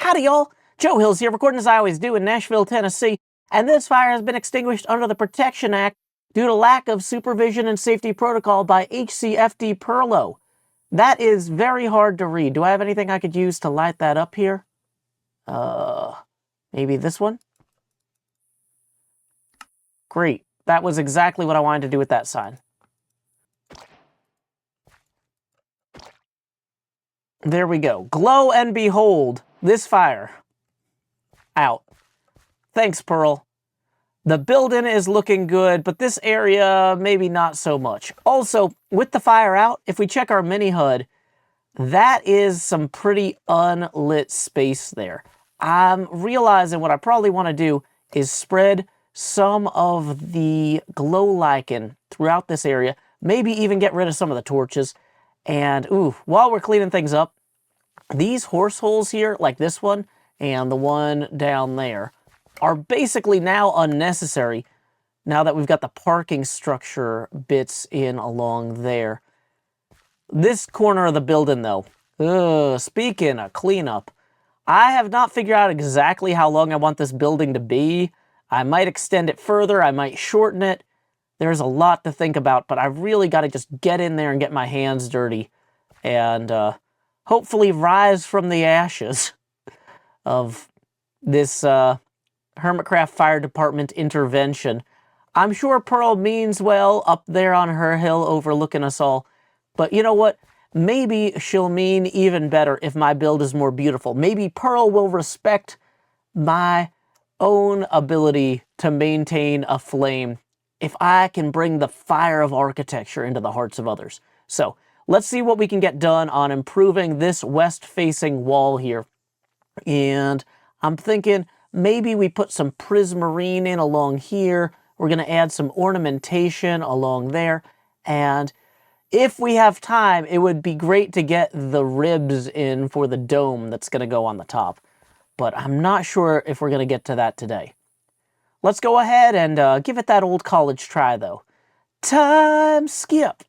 Howdy, y'all. Joe Hills here, recording as I always do in Nashville, Tennessee, and this fire has been extinguished under the Protection Act due to lack of supervision and safety protocol by HCFD Perlo. That is very hard to read. Do I have anything I could use to light that up here? Maybe this one? Great. That was exactly what I wanted to do with that sign. There we go. Glow and behold, this fire. Out. Thanks, Pearl. The building is looking good, but this area, maybe not so much. Also, with the fire out, if we check our mini HUD, that is some pretty unlit space there. I'm realizing what I probably want to do is spread some of the glow lichen throughout this area, maybe even get rid of some of the torches. And, while we're cleaning things up, these horse holes here, like this one and the one down there, are basically now unnecessary now that we've got the parking structure bits in along there. This corner of the building, though, speaking of cleanup, I have not figured out exactly how long I want this building to be. I might extend it further, I might shorten it. There's a lot to think about, but I've really got to just get in there and get my hands dirty and hopefully rise from the ashes of this HermitCraft Fire Department intervention. I'm sure Pearl means well up there on her hill overlooking us all, but you know what? Maybe she'll mean even better if my build is more beautiful. Maybe Pearl will respect my own ability to maintain a flame if I can bring the fire of architecture into the hearts of others. So let's see what we can get done on improving this west-facing wall here. And I'm thinking maybe we put some prismarine in along here. We're going to add some ornamentation along there. And if we have time, it would be great to get the ribs in for the dome that's going to go on the top. But I'm not sure if we're going to get to that today. Let's go ahead and give it that old college try, though. Time skip!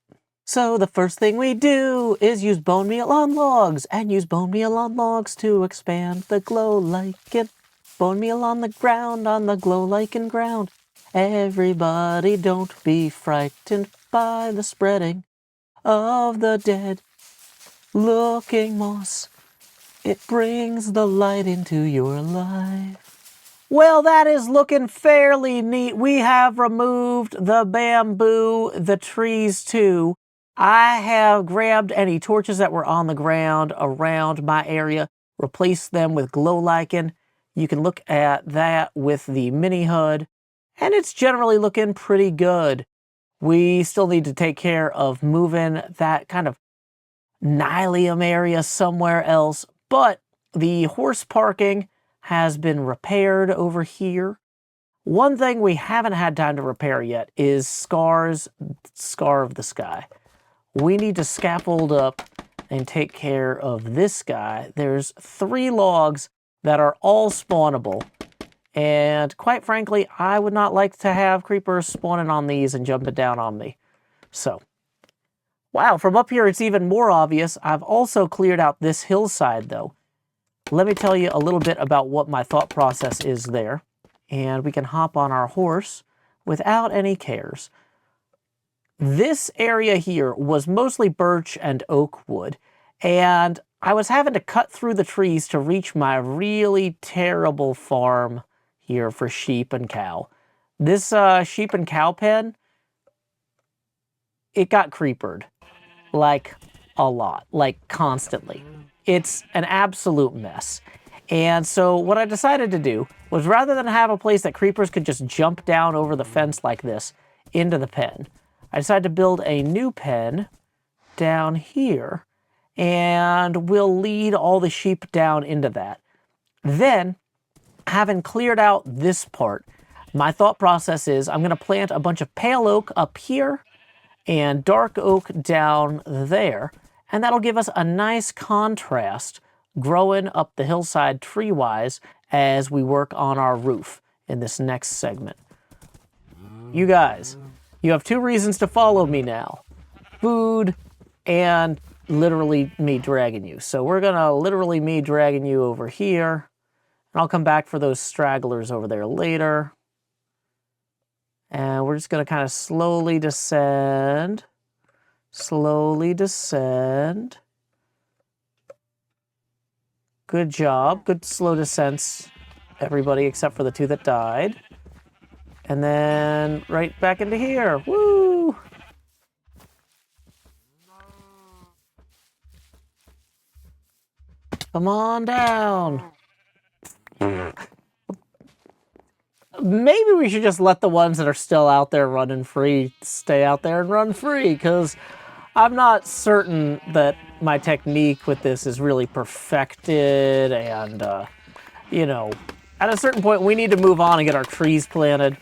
So the first thing we do is use bone meal on logs, and use bone meal on logs to expand the glow lichen. Bone meal on the glow lichen ground. Everybody don't be frightened by the spreading of the dead looking moss. It brings the light into your life. Well, that is looking fairly neat. We have removed the bamboo, the trees too. I have grabbed any torches that were on the ground around my area, replaced them with glow lichen. You can look at that with the mini HUD, and it's generally looking pretty good. We still need to take care of moving that kind of nylium area somewhere else, but the horse parking has been repaired over here. One thing we haven't had time to repair yet is Scar of the Sky. We need to scaffold up and take care of this guy. There's 3 logs that are all spawnable, and quite frankly, I would not like to have creepers spawning on these and jumping down on me. So, wow, from up here it's even more obvious. I've also cleared out this hillside, though. Let me tell you a little bit about what my thought process is there. And we can hop on our horse without any cares. This area here was mostly birch and oak wood. And I was having to cut through the trees to reach my really terrible farm here for sheep and cow. This sheep and cow pen, it got creepered. Like, a lot. Like, constantly. It's an absolute mess. And so what I decided to do was, rather than have a place that creepers could just jump down over the fence like this into the pen, I decided to build a new pen down here, and we'll lead all the sheep down into that. Then, having cleared out this part, my thought process is I'm going to plant a bunch of pale oak up here and dark oak down there, and that'll give us a nice contrast growing up the hillside tree-wise as we work on our roof in this next segment. You guys, you have 2 reasons to follow me now. Food and literally me dragging you. So we're gonna literally me dragging you over here. And I'll come back for those stragglers over there later. And we're just gonna kind of slowly descend. Slowly descend. Good job. Good slow descents, everybody, except for the two that died. And then right back into here. Woo! Come on down. Maybe we should just let the ones that are still out there running free stay out there and run free, because I'm not certain that my technique with this is really perfected, and, you know, at a certain point we need to move on and get our trees planted.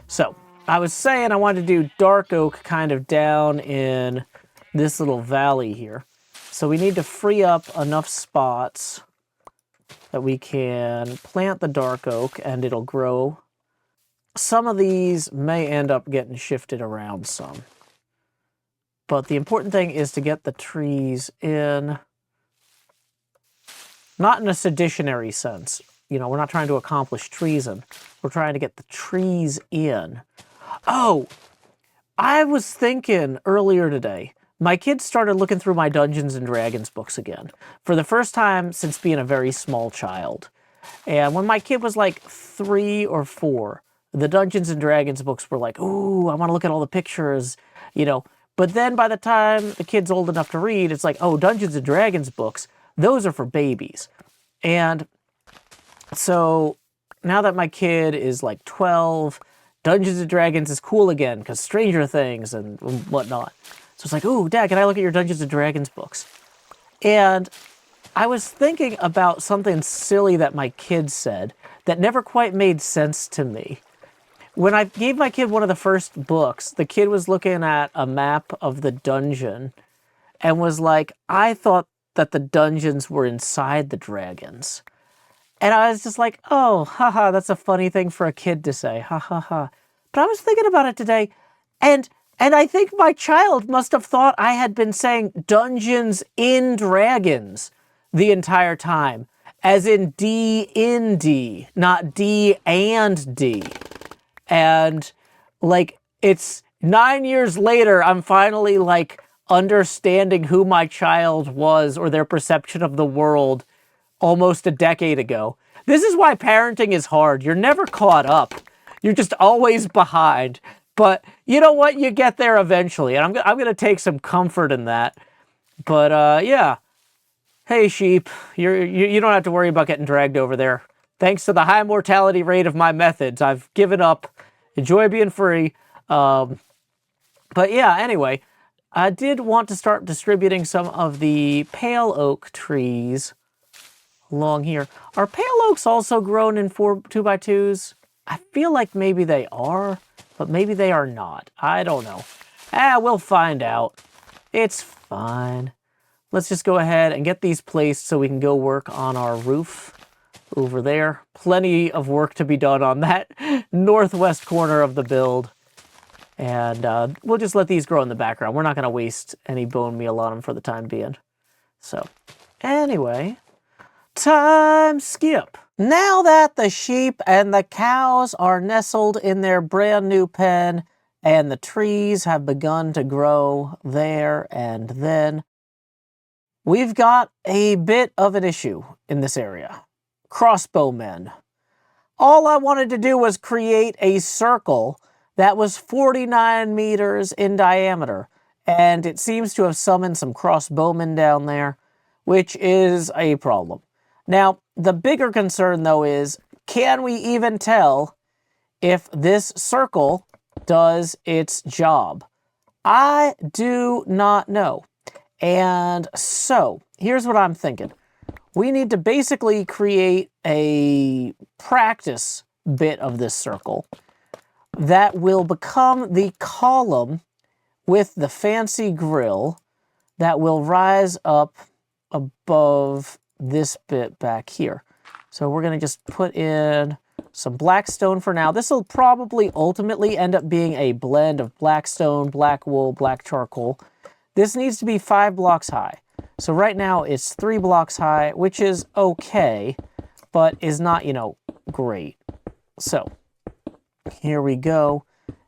So, I was saying I wanted to do dark oak kind of down in this little valley here. So we need to free up enough spots that we can plant the dark oak and it'll grow. Some of these may end up getting shifted around some. But the important thing is to get the trees in, not in a seditionary sense. You know, we're not trying to accomplish treason. We're trying to get the trees in. Oh, I was thinking earlier today, my kids started looking through my Dungeons and Dragons books again for the first time since being a very small child. And when my kid was like 3 or 4, the Dungeons and Dragons books were like, ooh, I want to look at all the pictures, you know. But then by the time the kid's old enough to read, it's like, oh, Dungeons and Dragons books, those are for babies. And so now that my kid is like 12, Dungeons and Dragons is cool again because Stranger Things and whatnot. So it's like, ooh, Dad, can I look at your Dungeons and Dragons books? And I was thinking about something silly that my kid said that never quite made sense to me. When I gave my kid one of the first books, the kid was looking at a map of the dungeon and was like, I thought that the dungeons were inside the dragons. And I was just like, oh, haha, that's a funny thing for a kid to say, ha ha ha. But I was thinking about it today, and I think my child must have thought I had been saying Dungeons in Dragons the entire time, as in D in D, not D and D. And, like, it's 9 years later, I'm finally, like, understanding who my child was or their perception of the world almost a decade ago. This is why parenting is hard. You're never caught up. You're just always behind. But you know what? You get there eventually. And I'm going to take some comfort in that. But, yeah. Hey, sheep. You don't have to worry about getting dragged over there. Thanks to the high mortality rate of my methods, I've given up. Enjoy being free. But yeah, anyway, I did want to start distributing some of the pale oak trees along here. Are pale oaks also grown in 2x2s? I feel like maybe they are, but maybe they are not. I don't know. We'll find out. It's fine. Let's just go ahead and get these placed so we can go work on our roof over there. Plenty of work to be done on that northwest corner of the build. And we'll just let these grow in the background. We're not going to waste any bone meal on them for the time being. So, anyway, time skip. Now that the sheep and the cows are nestled in their brand new pen and the trees have begun to grow there and then, we've got a bit of an issue in this area. Crossbowmen. All I wanted to do was create a circle that was 49 meters in diameter, and it seems to have summoned some crossbowmen down there, which is a problem. Now, the bigger concern, though, is can we even tell if this circle does its job? I do not know. And so, here's what I'm thinking. We need to basically create a practice bit of this circle that will become the column with the fancy grill that will rise up above this bit back here. So we're going to just put in some black stone for now. This will probably ultimately end up being a blend of black stone, black wool, black charcoal. This needs to be 5 blocks high. So right now it's 3 blocks high, which is okay, but is not, you know, great. So here we go,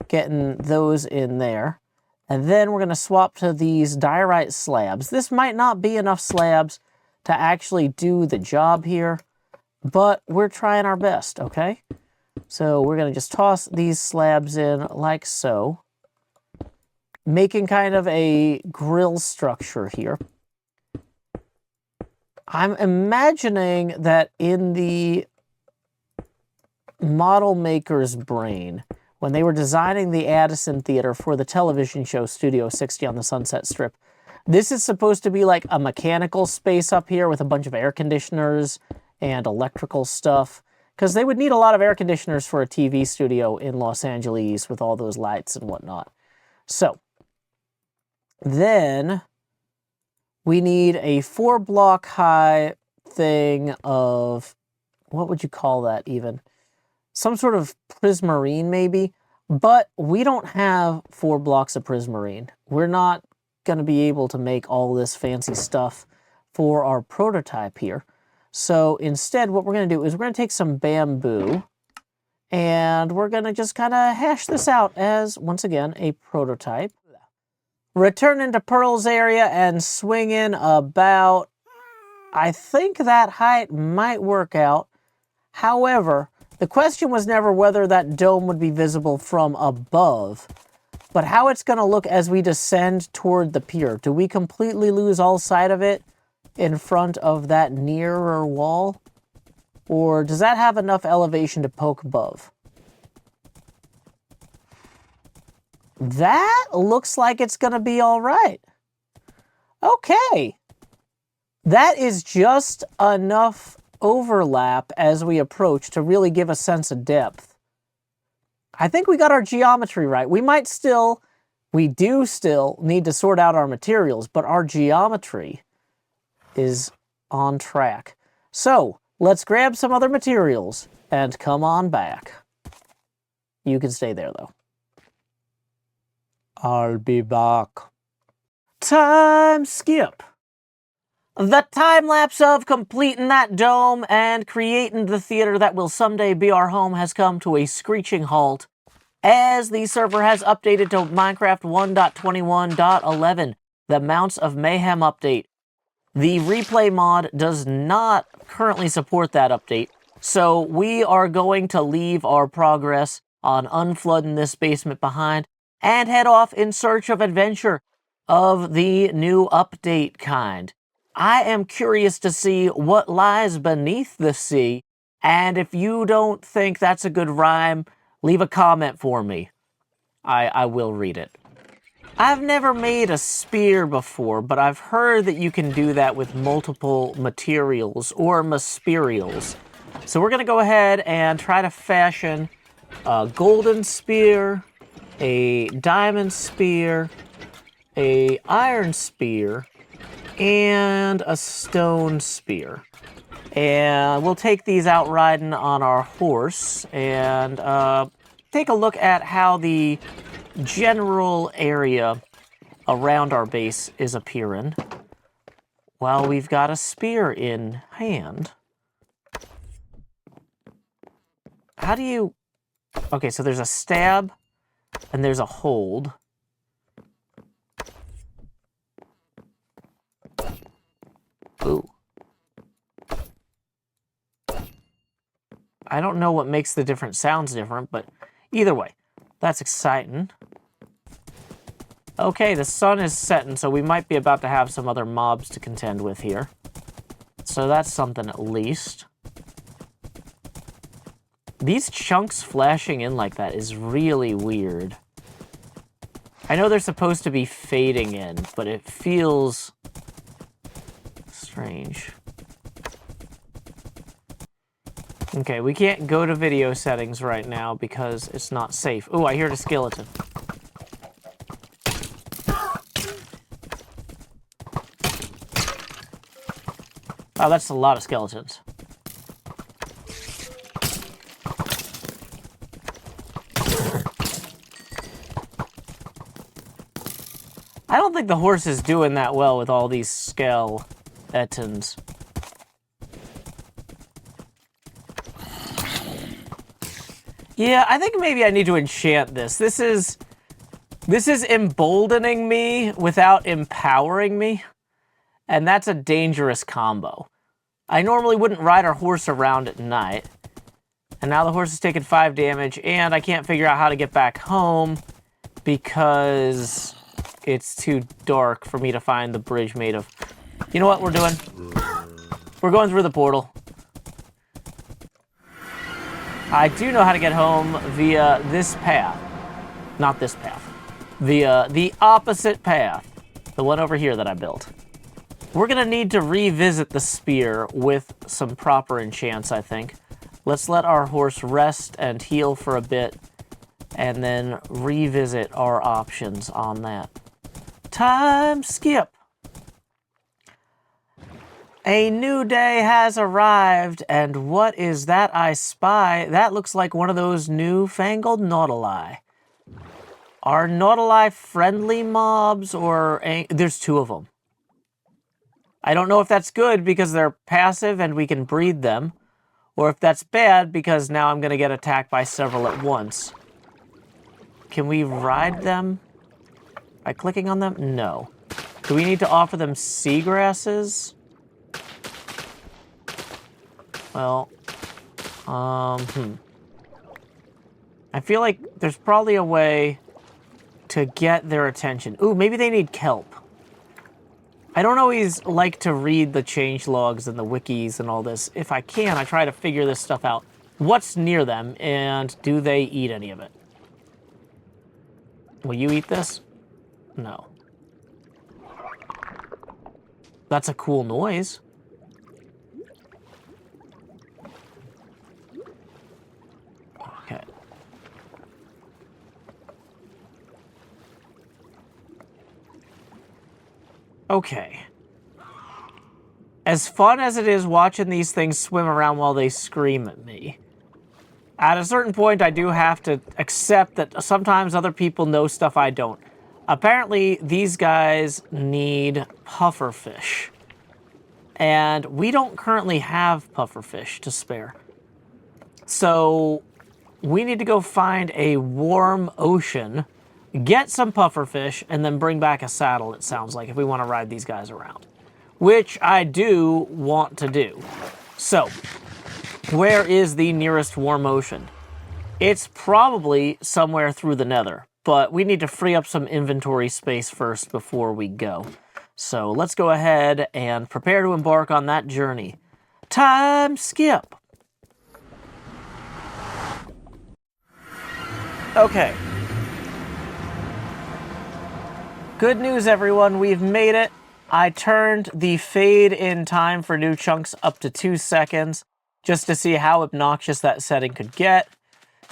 getting those in there. And then we're going to swap to these diorite slabs. This might not be enough slabs to actually do the job here, but we're trying our best, okay? So we're going to just toss these slabs in like so, making kind of a grill structure here. I'm imagining that in the model maker's brain, when they were designing the Addison Theater for the television show Studio 60 on the Sunset Strip, this is supposed to be like a mechanical space up here with a bunch of air conditioners and electrical stuff, because they would need a lot of air conditioners for a TV studio in Los Angeles with all those lights and whatnot. So then we need a 4 block high thing of, what would you call that even? Some sort of prismarine maybe, but we don't have 4 blocks of prismarine. We're not going to be able to make all this fancy stuff for our prototype here. So instead, what we're going to do is we're going to take some bamboo and we're going to just kind of hash this out as, once again, a prototype. Return into Pearl's area and swing in about, I think that height might work out. However, the question was never whether that dome would be visible from above, but how it's going to look as we descend toward the pier. Do we completely lose all sight of it in front of that nearer wall? Or does that have enough elevation to poke above? That looks like it's going to be all right. Okay. That is just enough overlap as we approach to really give a sense of depth. I think we got our geometry right. We do still need to sort out our materials, but our geometry is on track. So let's grab some other materials and come on back. You can stay there though. I'll be back. Time skip. The time-lapse of completing that dome and creating the theater that will someday be our home has come to a screeching halt as the server has updated to Minecraft 1.21.11, the Mounts of Mayhem update. The replay mod does not currently support that update, so we are going to leave our progress on unflooding this basement behind and head off in search of adventure of the new update kind. I am curious to see what lies beneath the sea, and if you don't think that's a good rhyme, leave a comment for me. I will read it. I've never made a spear before, but I've heard that you can do that with multiple materials or materials. So we're going to go ahead and try to fashion a golden spear, a diamond spear, a iron spear, and a stone spear. And we'll take these out riding on our horse and take a look at how the general area around our base is appearing while we've got a spear in hand. How do you... Okay, so there's a stab and there's a hold. Ooh. I don't know what makes the different sounds different, but either way, that's exciting. Okay, the sun is setting, so we might be about to have some other mobs to contend with here. So that's something at least. These chunks flashing in like that is really weird. I know they're supposed to be fading in, but it feels strange. Okay, we can't go to video settings right now because it's not safe. Ooh, I hear the skeleton. Oh, that's a lot of skeletons. I don't think the horse is doing that well with all these skeletons. Yeah, I think maybe I need to enchant this. This is emboldening me without empowering me, and that's a dangerous combo. I normally wouldn't ride our horse around at night, and now the horse is taking 5 damage, and I can't figure out how to get back home because it's too dark for me to find the bridge made of... You know what we're doing? We're going through the portal. I do know how to get home via this path. Not this path. Via the opposite path. The one over here that I built. We're going to need to revisit the spear with some proper enchants, I think. Let's let our horse rest and heal for a bit, and then revisit our options on that. Time skip! A new day has arrived, and what is that I spy? That looks like one of those newfangled nautili. Are nautili friendly mobs, or... There's 2 of them. I don't know if that's good because they're passive and we can breed them, or if that's bad because now I'm going to get attacked by several at once. Can we ride them by clicking on them? No. Do we need to offer them seagrasses? Well, I feel like there's probably a way to get their attention. Ooh, maybe they need kelp. I don't always like to read the changelogs and the wikis and all this. If I can, I try to figure this stuff out. What's near them, and do they eat any of it? Will you eat this? No. That's a cool noise. Okay. Okay. As fun as it is watching these things swim around while they scream at me, at a certain point I do have to accept that sometimes other people know stuff I don't. Apparently, these guys need pufferfish. And we don't currently have pufferfish to spare. So, we need to go find a warm ocean, get some pufferfish, and then bring back a saddle, it sounds like, if we want to ride these guys around. Which I do want to do. So, where is the nearest warm ocean? It's probably somewhere through the nether, but we need to free up some inventory space first before we go. So let's go ahead and prepare to embark on that journey. Time skip! Okay. Good news, everyone. We've made it. I turned the fade in time for new chunks up to 2 seconds just to see how obnoxious that setting could get.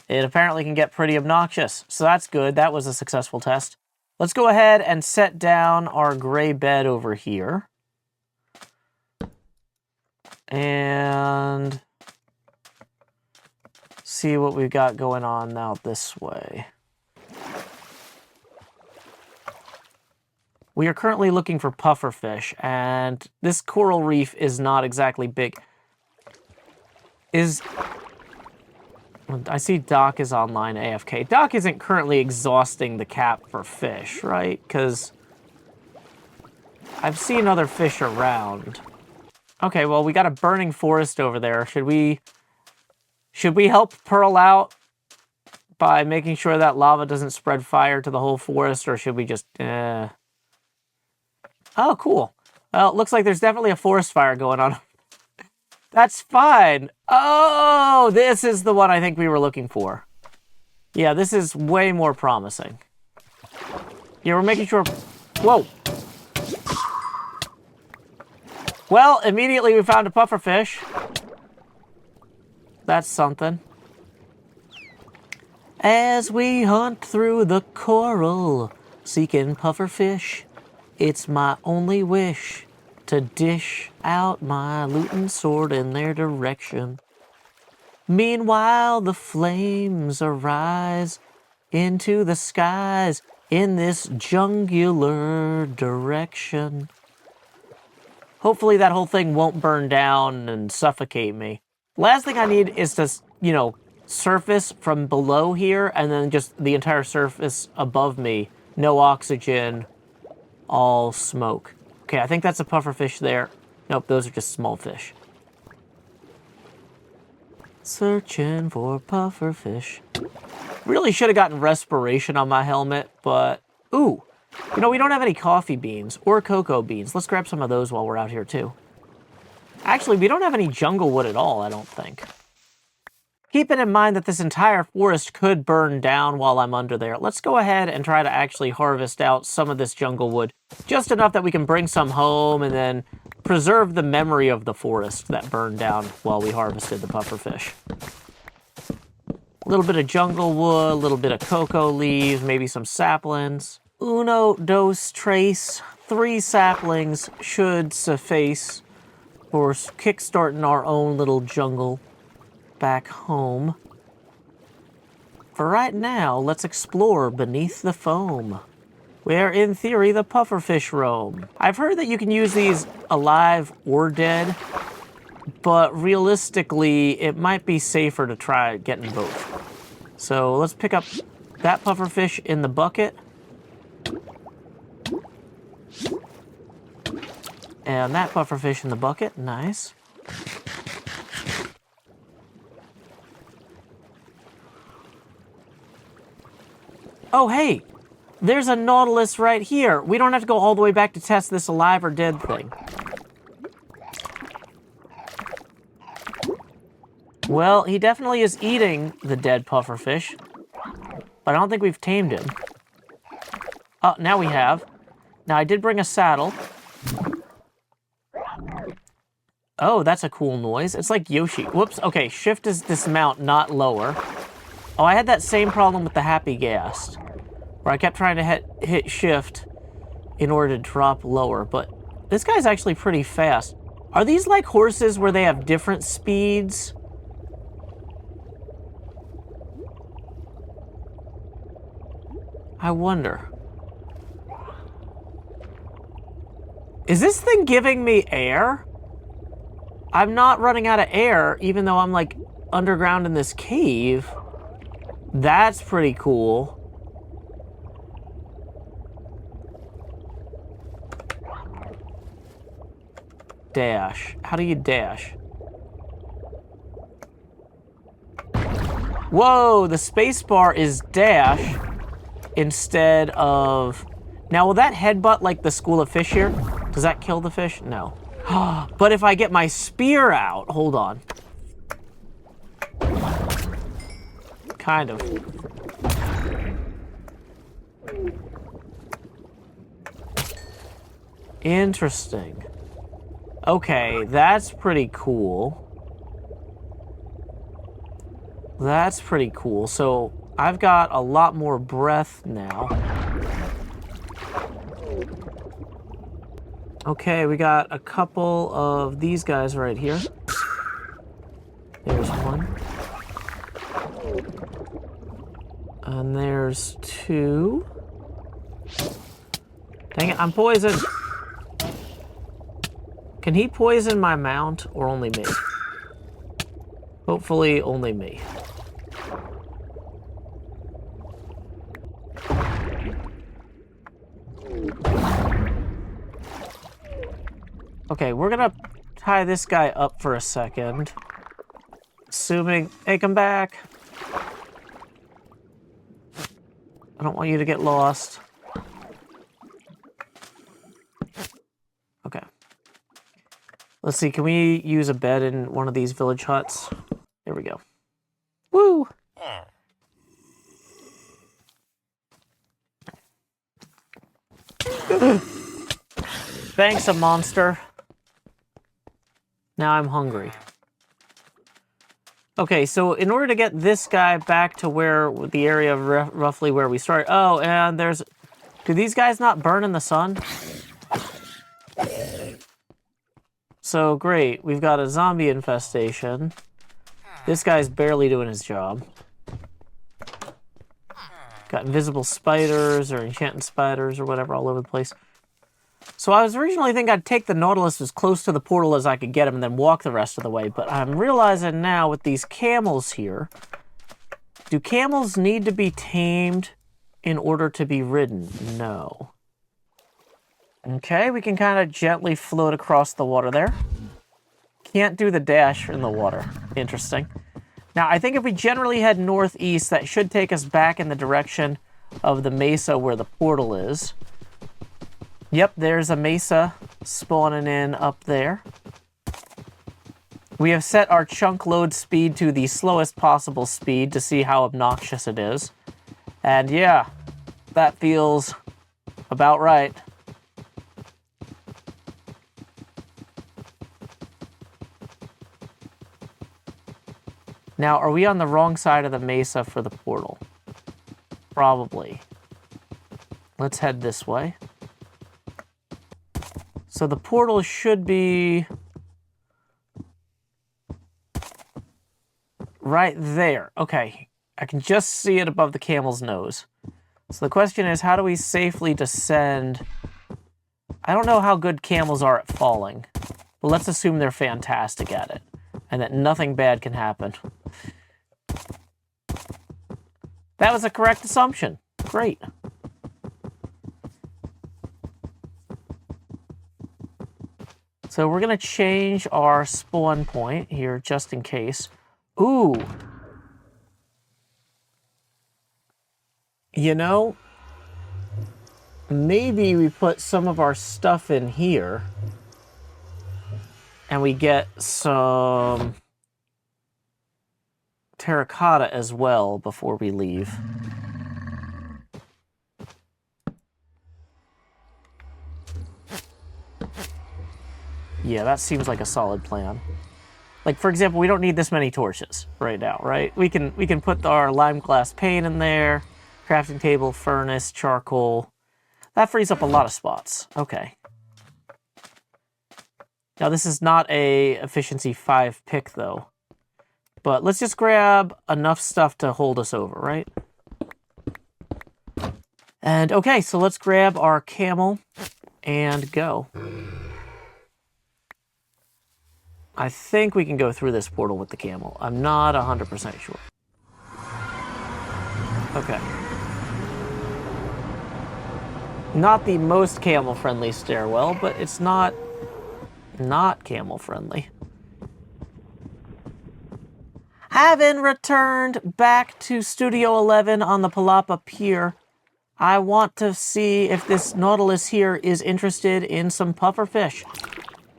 It apparently can get pretty obnoxious, so that's good. That was a successful test. Let's go ahead and set down our gray bed over here. And see what we've got going on now this way. We are currently looking for pufferfish, and this coral reef is not exactly big. I see Doc is online AFK. Doc isn't currently exhausting the cap for fish, right? Because I've seen other fish around. Okay, well, we got a burning forest over there. Should we help Pearl out by making sure that lava doesn't spread fire to the whole forest, or should we just... Oh, cool. Well, it looks like there's definitely a forest fire going on. That's fine. Oh, this is the one I think we were looking for. Yeah, this is way more promising. Yeah, we're making sure... Whoa. Well, immediately we found a pufferfish. That's something. As we hunt through the coral, seeking pufferfish, it's my only wish to dish out my looting sword in their direction. Meanwhile, the flames arise into the skies, in this jungular direction. Hopefully that whole thing won't burn down and suffocate me. Last thing I need is to, you know, surface from below here and then just the entire surface above me. No oxygen, all smoke. Okay, I think that's a pufferfish there. Nope, those are just small fish. Searching for pufferfish. Really should have gotten respiration on my helmet, but... Ooh, you know, we don't have any coffee beans or cocoa beans. Let's grab some of those while we're out here, too. Actually, we don't have any jungle wood at all, I don't think. Keeping in mind that this entire forest could burn down while I'm under there, let's go ahead and try to actually harvest out some of this jungle wood. Just enough that we can bring some home and then preserve the memory of the forest that burned down while we harvested the pufferfish. A little bit of jungle wood, a little bit of cocoa leaves, maybe some saplings. Uno, dos, tres. 3 saplings should suffice for kickstarting our own little jungle back home. For right now, let's explore beneath the foam, where in theory the pufferfish roam. I've heard that you can use these alive or dead, but realistically, it might be safer to try getting both. So let's pick up that pufferfish in the bucket. And that pufferfish in the bucket, nice. Oh, hey, there's a nautilus right here. We don't have to go all the way back to test this alive or dead thing. Well, he definitely is eating the dead pufferfish, but I don't think we've tamed him. Oh, now we have. Now, I did bring a saddle. Oh, that's a cool noise. It's like Yoshi. Whoops, okay, shift is dismount, not lower. Oh, I had that same problem with the Happy Ghast, where I kept trying to hit shift in order to drop lower, but this guy's actually pretty fast. Are these like horses where they have different speeds? I wonder. Is this thing giving me air? I'm not running out of air, even though I'm like underground in this cave. That's pretty cool. Dash. How do you dash? Whoa, the space bar is dash instead of... Now, will that headbutt like the school of fish here? Does that kill the fish? No. But if I get my spear out... Hold on. Kind of. Interesting. Okay, that's pretty cool. That's pretty cool. So, I've got a lot more breath now. Okay, we got a couple of these guys right here. There's one. And there's 2. Dang it, I'm poisoned. Can he poison my mount or only me? Hopefully only me. Okay, we're gonna tie this guy up for a second. Assuming... Hey, come back. I don't want you to get lost. Okay. Let's see, can we use a bed in one of these village huts? There we go. Woo! Thanks, a monster. Now I'm hungry. Okay, so in order to get this guy back to where the area roughly where we started. Oh, and there's... Do these guys not burn in the sun? So great, we've got a zombie infestation. This guy's barely doing his job. Got invisible spiders or enchanted spiders or whatever all over the place. So I was originally thinking I'd take the Nautilus as close to the portal as I could get him and then walk the rest of the way. But I'm realizing now with these camels here, do camels need to be tamed in order to be ridden? No. Okay, we can kind of gently float across the water there. Can't do the dash in the water. Interesting. Now, I think if we generally head northeast, that should take us back in the direction of the mesa where the portal is. Yep, there's a mesa spawning in up there. We have set our chunk load speed to the slowest possible speed to see how obnoxious it is. And yeah, that feels about right. Now, are we on the wrong side of the mesa for the portal? Probably. Let's head this way. So the portal should be right there. Okay, I can just see it above the camel's nose. So the question is, how do we safely descend? I don't know how good camels are at falling, but let's assume they're fantastic at it and that nothing bad can happen. That was a correct assumption. Great. So we're going to change our spawn point here just in case. Ooh. You know, maybe we put some of our stuff in here and we get some terracotta as well before we leave. Yeah, that seems like a solid plan. Like, for example, we don't need this many torches right now, right? We can put our lime glass pane in there, crafting table, furnace, charcoal. That frees up a lot of spots. Okay. Now, this is not a efficiency 5 pick, though. But let's just grab enough stuff to hold us over, right? And, okay, so let's grab our camel and go. I think we can go through this portal with the camel. I'm not 100% sure. Okay. Not the most camel-friendly stairwell, but it's not camel-friendly. Having returned back to Studio 11 on the Palapa Pier, I want to see if this Nautilus here is interested in some pufferfish.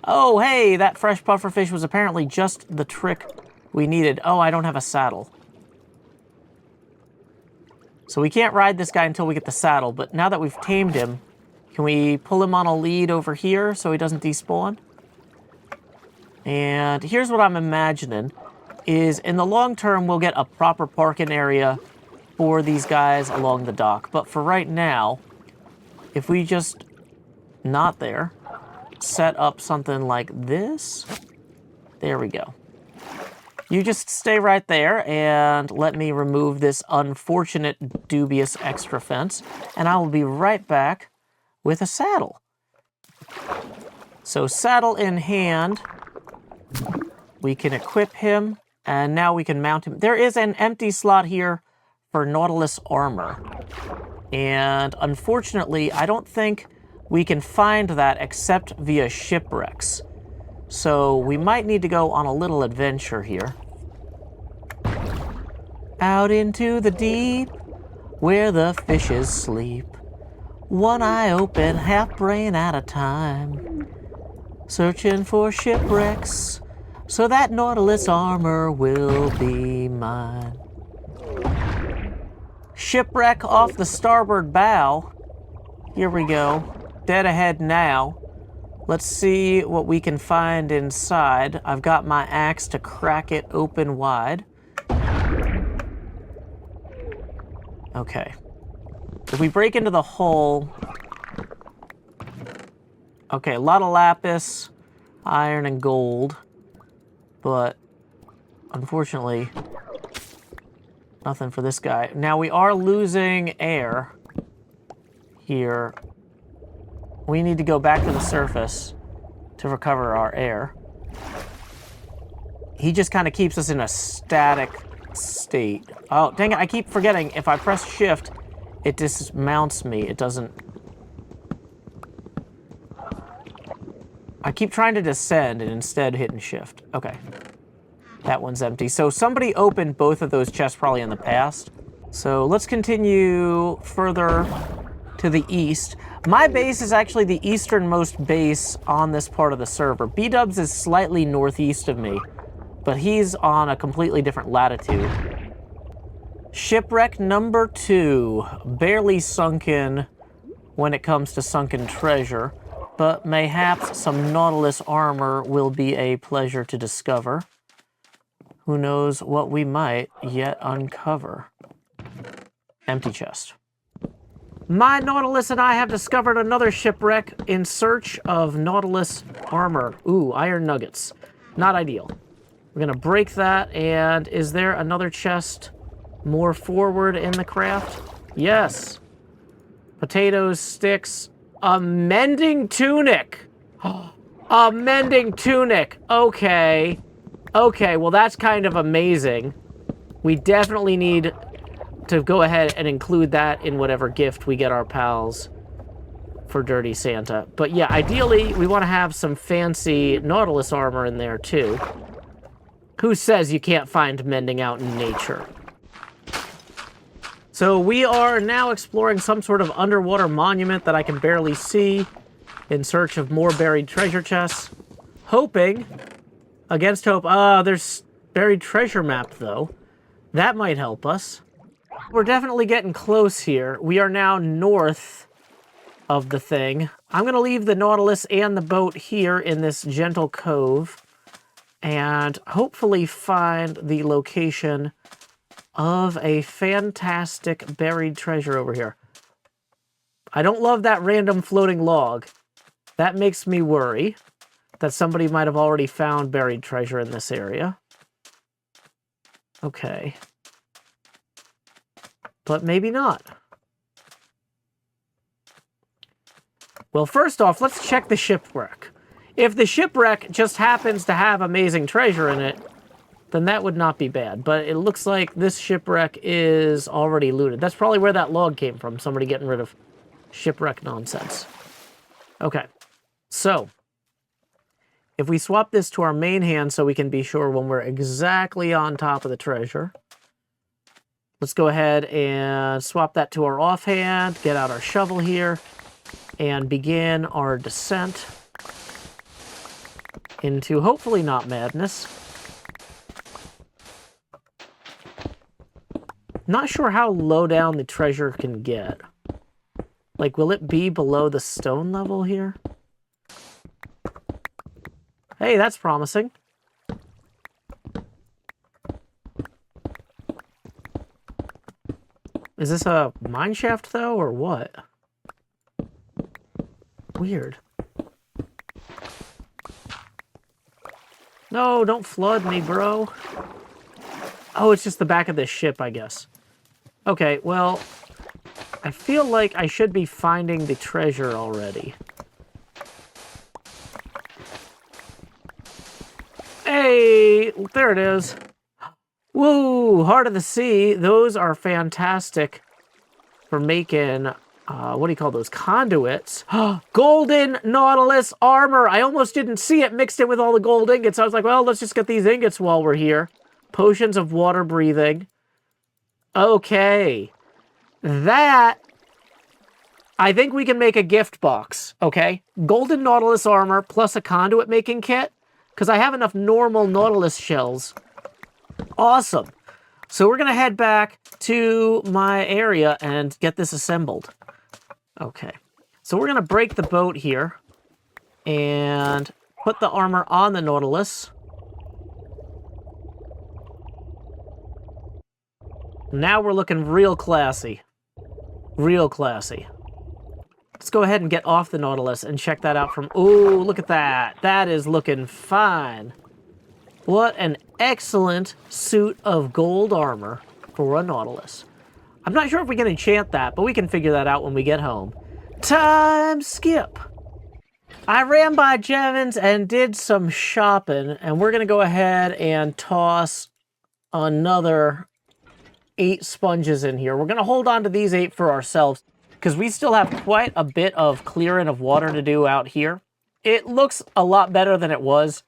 Oh, hey, that fresh pufferfish was apparently just the trick we needed. Oh, I don't have a saddle. So we can't ride this guy until we get the saddle, but now that we've tamed him, can we pull him on a lead over here so he doesn't despawn? And here's what I'm imagining, is in the long term, we'll get a proper parking area for these guys along the dock. But for right now, if we just, not there, set up something like this. There we go. You just stay right there and let me remove this unfortunate, dubious extra fence, and I will be right back with a saddle. So saddle in hand, we can equip him, and now we can mount him. There is an empty slot here for Nautilus armor, and unfortunately, I don't think we can find that except via shipwrecks. So we might need to go on a little adventure here. Out into the deep, where the fishes sleep. One eye open, half brain at a time. Searching for shipwrecks, so that Nautilus armor will be mine. Shipwreck off the starboard bow. Here we go. Dead ahead now. Let's see what we can find inside. I've got my axe to crack it open wide. Okay. If we break into the hull... Okay, a lot of lapis, iron, and gold. But, unfortunately... Nothing for this guy. Now, we are losing air here. We need to go back to the surface to recover our air. He just kind of keeps us in a static state. Oh, dang it, I keep forgetting. If I press shift, it dismounts me. It doesn't... I keep trying to descend and instead hitting shift. Okay. That one's empty. So somebody opened both of those chests probably in the past. So let's continue further to the east. My base is actually the easternmost base on this part of the server. B-Dubs is slightly northeast of me, but he's on a completely different latitude. Shipwreck number 2. Barely sunken when it comes to sunken treasure, but mayhaps some nautilus armor will be a pleasure to discover. Who knows what we might yet uncover. Empty chest. My Nautilus and I have discovered another shipwreck in search of nautilus armor. Ooh, iron nuggets. Not ideal. We're gonna break that, and is there another chest more forward in the craft? Yes. Potatoes, sticks, a mending tunic. A mending tunic. Okay. Okay, well that's kind of amazing. We definitely need to go ahead and include that in whatever gift we get our pals for Dirty Santa. But yeah, ideally, we want to have some fancy nautilus armor in there too. Who says you can't find mending out in nature? So we are now exploring some sort of underwater monument that I can barely see in search of more buried treasure chests. Hoping, against hope, there's buried treasure map though. That might help us. We're definitely getting close here. We are now north of the thing. I'm going to leave the Nautilus and the boat here in this gentle cove and hopefully find the location of a fantastic buried treasure over here. I don't love that random floating log. That makes me worry that somebody might have already found buried treasure in this area. Okay. But maybe not. Well, first off, let's check the shipwreck. If the shipwreck just happens to have amazing treasure in it, then that would not be bad. But it looks like this shipwreck is already looted. That's probably where that log came from, somebody getting rid of shipwreck nonsense. Okay, so if we swap this to our main hand so we can be sure when we're exactly on top of the treasure, let's go ahead and swap that to our offhand, get out our shovel here, and begin our descent into hopefully not madness. Not sure how low down the treasure can get. Like, will it be below the stone level here? Hey, that's promising. Is this a mine shaft, though, or what? Weird. No, don't flood me, bro. Oh, it's just the back of this ship, I guess. Okay, well, I feel like I should be finding the treasure already. Hey, there it is. Woo, Heart of the Sea. Those are fantastic for making, what do you call those? Conduits. Golden Nautilus armor. I almost didn't see it mixed in with all the gold ingots. I was like, well, let's just get these ingots while we're here. Potions of water breathing. Okay. That, I think we can make a gift box, okay? Golden Nautilus armor plus a conduit making kit, because I have enough normal Nautilus shells. Awesome. So we're going to head back to my area and get this assembled. Okay. So we're going to break the boat here and put the armor on the Nautilus. Now we're looking real classy. Real classy. Let's go ahead and get off the Nautilus and check that out from... Ooh, look at that. That is looking fine. What an excellent suit of gold armor for a nautilus. I'm not sure if we can enchant that, but we can figure that out when we get home. Time skip. I ran by Jevons and did some shopping, and we're going to go ahead and toss another 8 sponges in here. We're going to hold on to these 8 for ourselves because we still have quite a bit of clearing of water to do out here. It looks a lot better than it was,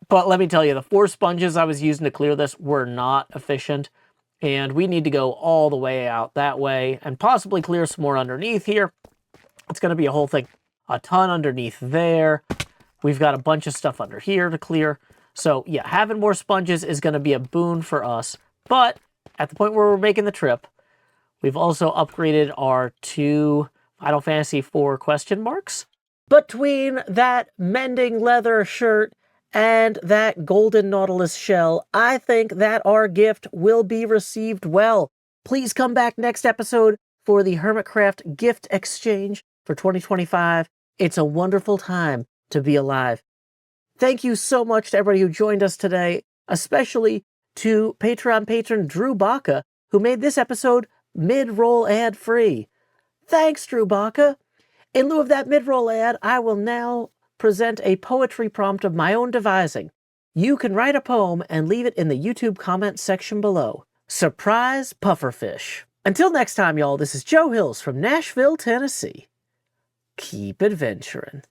but let me tell you, the 4 sponges I was using to clear this were not efficient, and we need to go all the way out that way and possibly clear some more underneath here. It's going to be a whole thing. A ton underneath there. We've got a bunch of stuff under here to clear. So yeah, having more sponges is going to be a boon for us. But at the point where we're making the trip, we've also upgraded our 2 Final Fantasy IV question marks. Between that mending leather shirt and that golden nautilus shell, I think that our gift will be received well. Please come back next episode for the HermitCraft gift exchange for 2025. It's a wonderful time to be alive. Thank you so much to everybody who joined us today, especially to Patreon patron Drew Baca, who made this episode mid-roll ad-free. Thanks, Drew Baca. In lieu of that mid-roll ad, I will now present a poetry prompt of my own devising. You can write a poem and leave it in the YouTube comment section below. Surprise pufferfish. Until next time, y'all, this is Joe Hills from Nashville, Tennessee. Keep adventuring.